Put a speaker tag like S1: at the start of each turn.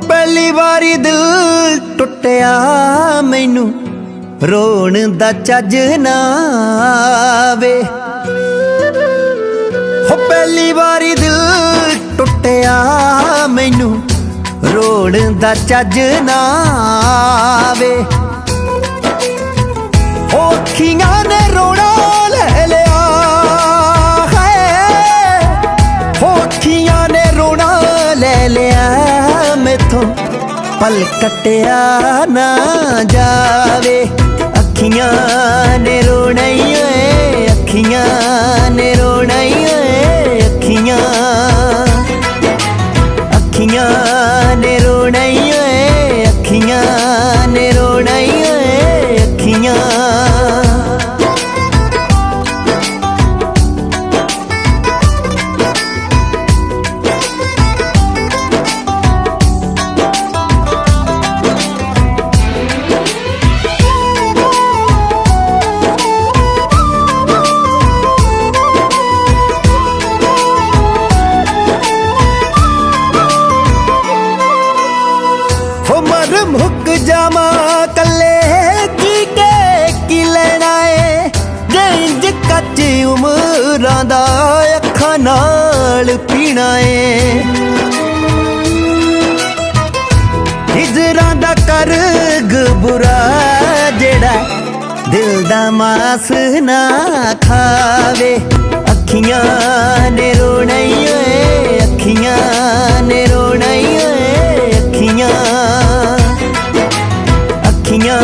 S1: पहली बारी दिल टुटिया मैनू रोण दा चज ना आवे। हो पहली बारी दिल टुटिया मैनू रोण दा चज ना आवे। हो अखियां ने रोना ले लिया है, हो अखियां ने रोना ले लिया मैथों पल कटिया ना जावे। अखियां ने रोना ही होए, अखियां ने रोना ही होए, अखियां अखियां ने रोना ही होए, अखियां ने रोना ही होए, अखियां। मुक जावा कले जी के की लेना है, जिंज कच उमरां दा अखां नाल पीना है। हिजरां दा करग बुरा जेड़ा दिल दा मास ना खावे। अखियां ने रोना ही होए, अखियां ने रोना ही होए, अखियां अखियां